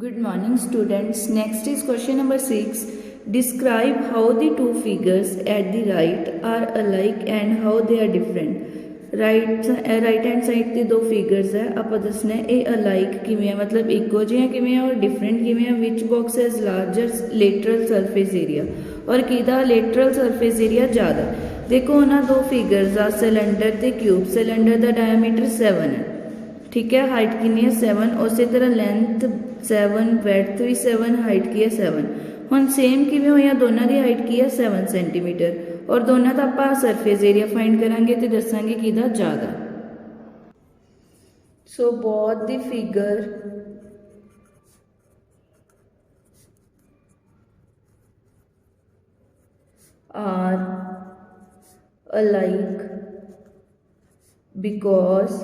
Good morning students. Next is question number 6. Describe how the two figures at the right are alike and how they are different. right hand side ते दो figures है आप दसना है ये alike किवें है मतलब इको जिहा किवें है और डिफरेंट किवें है. Which box has larger lateral surface area और किदा लेटरल सरफेस एरिया ज़्यादा. देखो उन्होंने दो फिगर्स आ सिलेंडर ते क्यूब. सिलेंडर का डायमीटर 7 है ठीक है. हाइट कितनी है 7. उस तरह लेंथ 7 ब्रेडथ भी 7 हाइट की है 7. हम सेम किवें होया दोनों की हाइट की है 7 सेंटीमीटर और दोनों का आप सरफेस एरिया फाइंड करांगे तो दसांगे किदा ज़्यादा. So both the figure are alike because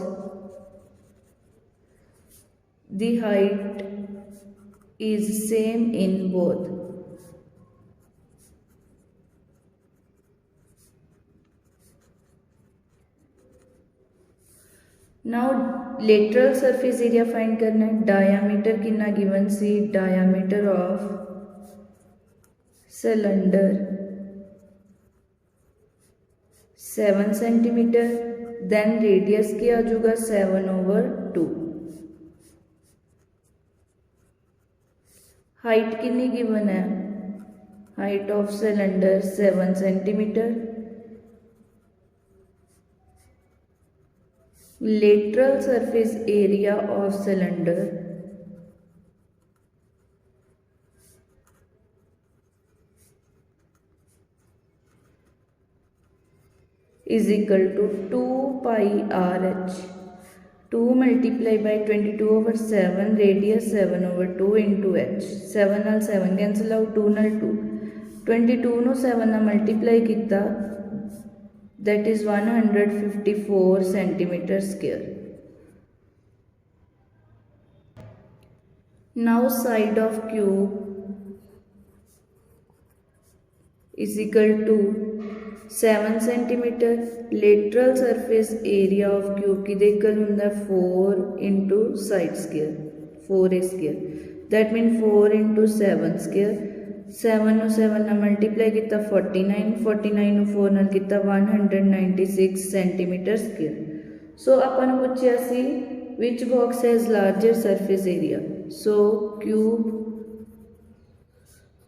the height is same in both. Now lateral surface area find करना है. डायामीटर कितना गिवन सी. Diameter of cylinder 7 centimetre. Then radius क्या आ जाएगा 7/2. हाइट कितनी गिवन है. Height of cylinder 7 centimetre. Lateral surface area of cylinder is equal to 2 pi RH. 2 multiplied by 22/7 radius 7/2 into h. 7 ਨਾਲ 7 कैंसिल आउट 2 ਨਾਲ 2. 22 ਨੂੰ 7 ਨਾਲ मल्टीप्लाई किया that is 154 centimeter square. Now side of cube is equal to 7 centimeter. lateral surface area of cube की देखकर होंगे 4 into side square 4a square. that mean 4 into 7 square. 7 ਨੂੰ 7 ਨਾਲ मल्टीप्लाई किया 49. 49 ਨੂੰ 4 ਨਾਲ किया 196 centimeter square. सो अपन पूछा सी which box has larger surface area. so cube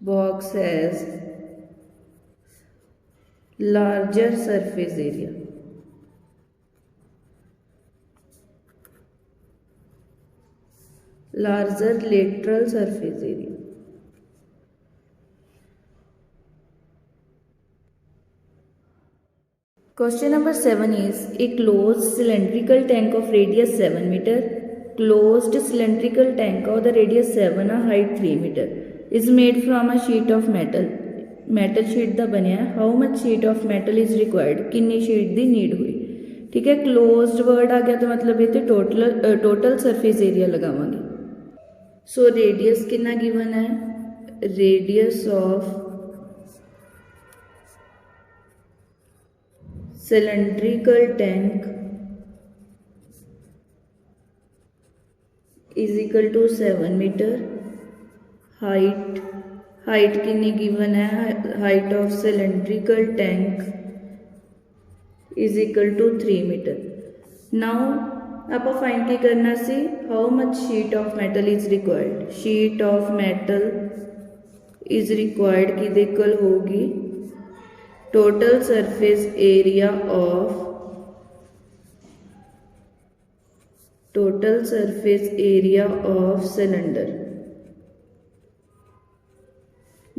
box has larger surface area. larger lateral surface area. Question number 7 is a closed cylindrical tank of radius 7 meter. Closed cylindrical tank of the radius 7 or height 3 meter is made from a sheet of metal. Metal sheet का बनया. How much sheet of metal is required किन्नी sheet की need हुई. ठीक है. Closed word आ गया तो मतलब ये टोटल सरफेस एरिया लगावांगे. सो रेडियस कितना गिवन है. Radius of cylindrical tank is equal to 7 metre. Height कितनी गिवन है. Height of cylindrical tank is equal to 3 metre. Now आप फाइंड की करना सी how much sheet of metal is required. Sheet of metal is required की equal होगी total surface area of cylinder.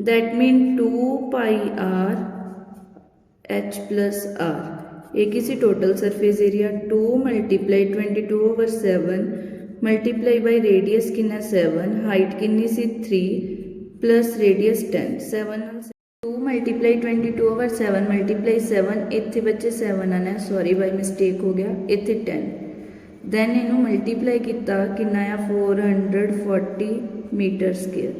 That mean 2 pi r h plus r. एक इसी total surface area 2 multiply 22/7 multiply by radius कितना 7. Height कितनी सी 3 plus radius 10. 7 2 multiply 22/7 multiply 7 इतने बच्चे 7 आना. Sorry by mistake हो गया. इतने 10. दैन इनू मल्टीप्लाई किया कितना आ 440 metre square.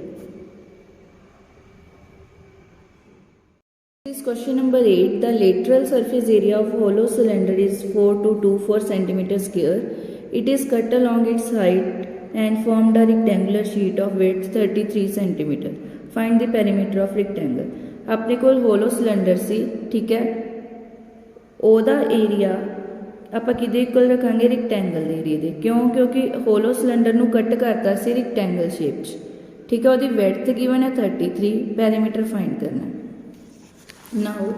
This question number 8. The lateral surface area of hollow cylinder is 4 to 24 cm square. It is cut along its height and formed a rectangular sheet of width 33 cm. Find the perimeter of rectangle. अपने कोल hollow cylinder सी, ठीक है, ਉਹਦਾ area ਆਪਾਂ ਕਿਹਦੇ equal ਰੱਖਾਂਗੇ, rectangle ਦੇ ਏਰੀਏ ਦੇ। ਕਿਉਂ? ਕਿਉਂਕਿ ਹੋਲੋ ਸਿਲੰਡਰ ਨੂੰ ਕੱਟ ਕਰਤਾ ਸੀ ਰੈਕਟੈਂਗਲ ਸ਼ੇਪ 'ਚ, ਠੀਕ ਹੈ। ਉਹਦੀ ਵਿਡਥ ਗਿਵਨ ਹੈ 33, ਪੈਰੀਮੀਟਰ ਫਾਈਂਡ ਕਰਨਾ। Now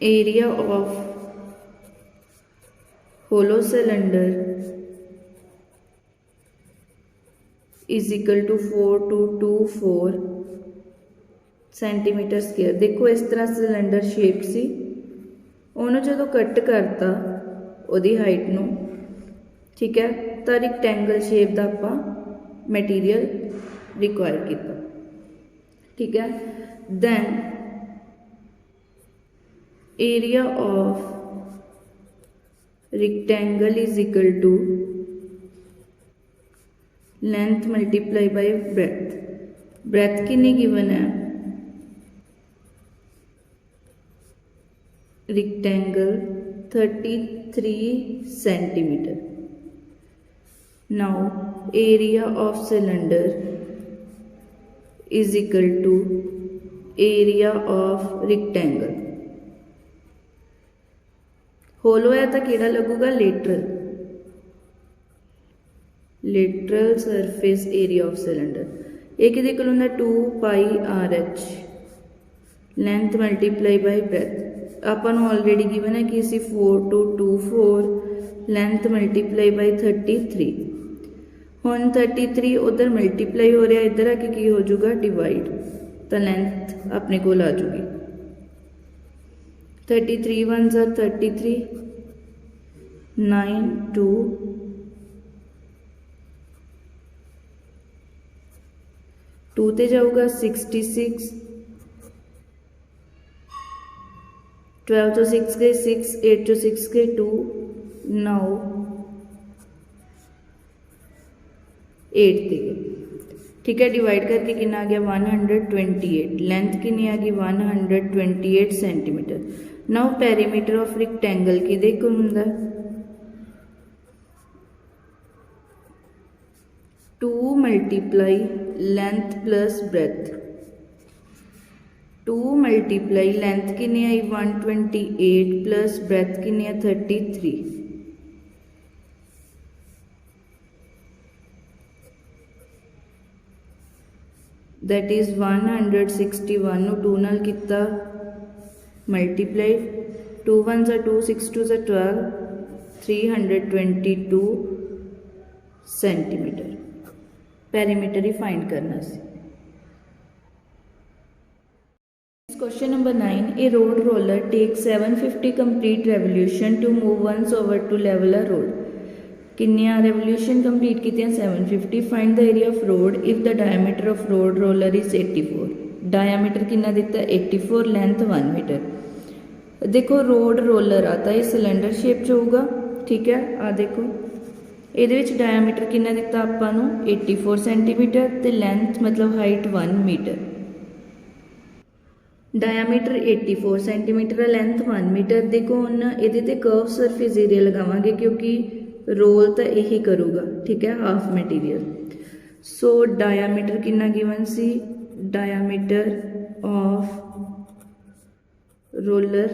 area of hollow cylinder is equal to 4224 centimetre square. देखो इस तरह सिलेंडर शेप सी, ਉਹਨੂੰ ਜਦੋਂ ਕੱਟ ਕਰਤਾ ਉਹਦੀ ਹਾਈਟ ਨੂੰ, ਠੀਕ ਹੈ, ਤਾਂ ਰੈਕਟੈਂਗਲ ਸ਼ੇਪ ਦਾ ਆਪਾਂ ਮਟੀਰੀਅਲ ਰਿਕੁਆਇਰ ਕੀਤਾ, ਠੀਕ ਹੈ। Then area of rectangle is equal to length multiply by breadth। breadth कितनी given है, rectangle 33 centimeter। now area of cylinder is equal to area of rectangle। Hollow है तो केड़ा लगूगा, lateral, lateral surface area of cylinder. एक किहदे कोल हुंदा 2 pi R H, length multiply by breadth. आपां नूं ऑलरेडी गिवन है कि इसी 4224 लेंथ मल्टीप्लाई बाय 33। हुण 33 उधर मल्टीप्लाई हो रहा, इधर आके की हो जाऊगा, डिवाइड, तो लेंथ अपने कोल आ जाऊगी 33 1 are 33, 9 2 2 ते जाऊगा 66, 12 तो 6 गए 6, 8 तो 6 गए 2, 9 8 ते गए, ठीक है। डिवाइड करके कितना आ गया, 128। लेंथ कितनी आ गई, 128 centimetre. Now perimeter of rectangle किहदे कोल हुंदा, 2 multiply length plus breadth. 2 multiply length कितनी आई 128 प्लस ब्रेथ कितनी है 33। दैट इज 161 नु 2 नाल किता multiply, 2 1 are 2, 6 2 are 12, 322 centimetre. Perimeter ही फाइंड करना सी। Question number 9, a road roller takes 750 complete revolution to move once over to level a road. किन्नियां रेवोल्यूशन कंप्लीट कीतियां 750। Find the area of road if the diameter of road roller is 84। Diameter कितना दिता 84, length 1 metre. देखो road roller आता है cylinder shape च होगा, ठीक है। आ देखो ये डायमीटर कितना दिता आपां नूं 84 सेंटीमीटर ते लेंथ मतलब height 1 metre. Diameter 84 centimetre, length 1 metre. देखो हुण इहदे ते कर्व सरफेस एरिया लगावांगे क्योंकि रोल तो यही करूगा, ठीक है, हाफ मटीरियल। सो डायमीटर कितना गिवन सी, डायमीटर ऑफ रोलर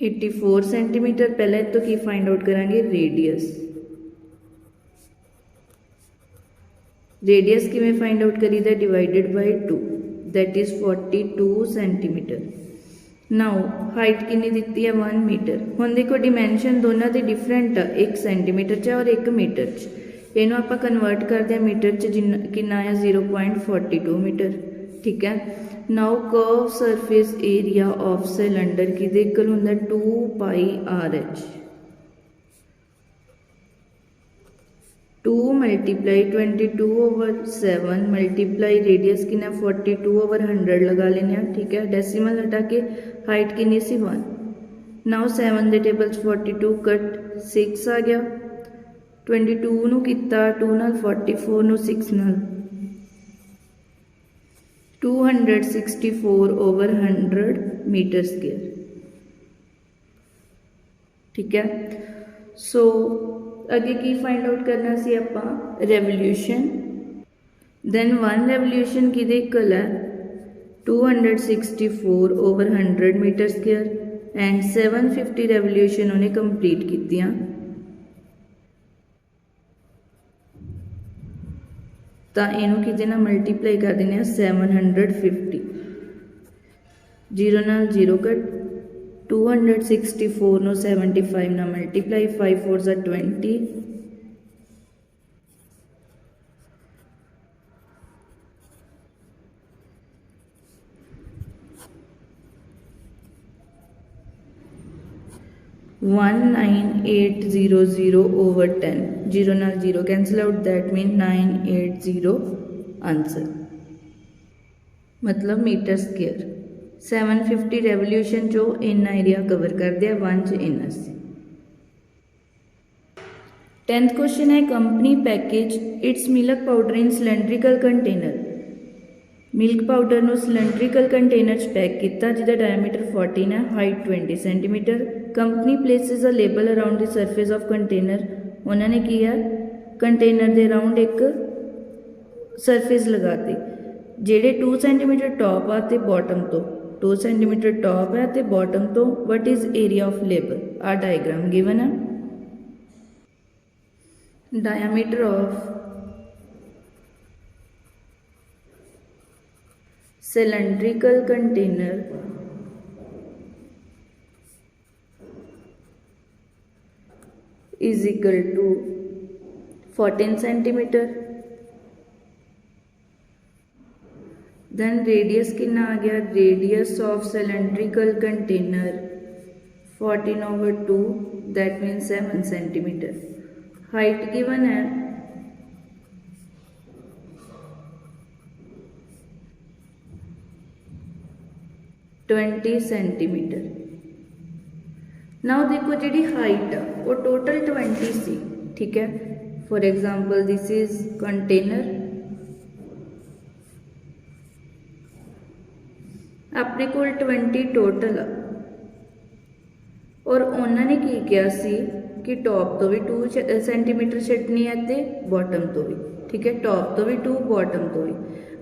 84 सेंटीमीटर। पहले तो की फाइंड आउट करांगे, रेडियस। रेडियस किवें फाइंड आउट करीदा, divided by 2, that is 42 centimetre. Now height कितनी दिती है 1 मीटर। हुण देखो डिमेंशन दोनों के डिफरेंट आ, 1 सेंटीमीटर च और 1 मीटर च। इनू आप कन्वर्ट करते हैं मीटर च, जिन्ना कितना है 0.42 मीटर, ठीक है। Now curve surface area of cylinder किहदे कोल हुंदा 2 pi R H. 2 multiply 22 over 7 multiply radius कितना 42 ओवर 100 लगा लेने, ठीक है। डेसिमल हटा के हाइट कितनी सी 1। नाउ 7 दे टेबल 42 कट 6 आ गया। 22 नू किता 2 नाल 44 नू 6 नाल 264 ओवर 100 मीटर स्क्वेयर, ठीक है। सो अगे की फाइंड आउट करना सी आपां रेवोल्यूशन। दैन 1 रेवोल्यूशन किहदे इक्वल है 264 over 100 metre square and 750 revolution उन्हें कंप्लीट कीतियां। तो इनू किहदे नाल मल्टीप्लाई कर देने 750 जीरो नाल जीरो कट 264 नो 75 ना मल्टीप्लाई 5 4 ज़ा 20 19,800 over 10 जीरो नाल zero cancel out that mean 980 answer मतलब मीटर स्क्वेयर। 750 रेवोल्यूशन जो इन्ना एरिया कवर कर दिया 1 च इन्ना सी। 10th क्वेश्चन है company package its milk powder in cylindrical container. Milk powder ਨੂੰ सिलेंड्रिकल कंटेनर च पैक किया जिसका डायमीटर 14 है height 20 centimetre. Company places a label around the surface of container. उन्होंने किया कंटेनर के अराउंड एक सरफेस लगाती जेडे 2 सेंटीमीटर टॉप आ ते बॉटम तो 2 सेंटीमीटर टॉप है तो बॉटम तो what is area of label a diagram given है। Diameter of cylindrical container is equal to 14 centimeter। then radius कितना आ गया radius of cylindrical container 14 over 2 that means 7 centimeter। height given है 20 centimetre. Now देखो जी height वो total 20 सी ठीक है। For example this is container अपने को 20 टोटल और उन्होंने की किया सी कि टॉप तो भी 2 सेंटीमीटर छड्डनी है तो बॉटम तो भी ठीक है। टॉप तो भी 2 बॉटम तो भी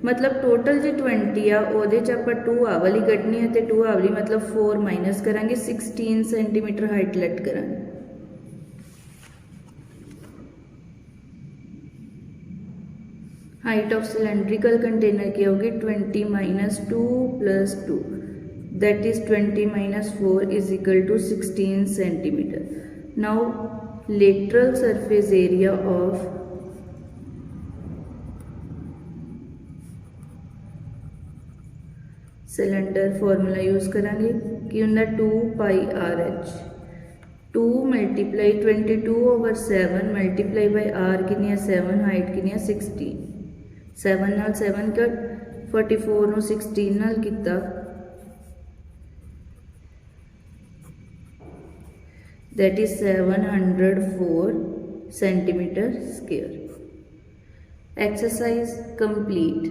मतलब टोटल जो 20 आ वो आप 2 आ वाली कड्डनी है तो 2 आ वाली मतलब 4 माइनस करांगे 16 सेंटीमीटर हाइट लेट करांगे। हाइट ऑफ सिलेंड्रिकल कंटेनर की होगी 20 minus 2 plus 2 that is 20 minus 4 is equal to 16 centimetre. Now lateral surface area of cylinder formula use करांगे कि उनका 2 pi R H 2 multiply 22 over 7 multiply by R कितनी 7 height कितनी 16 7 नाल 7 cut 44 नु 16 नाल किता that is 704 centimetre square. Exercise complete.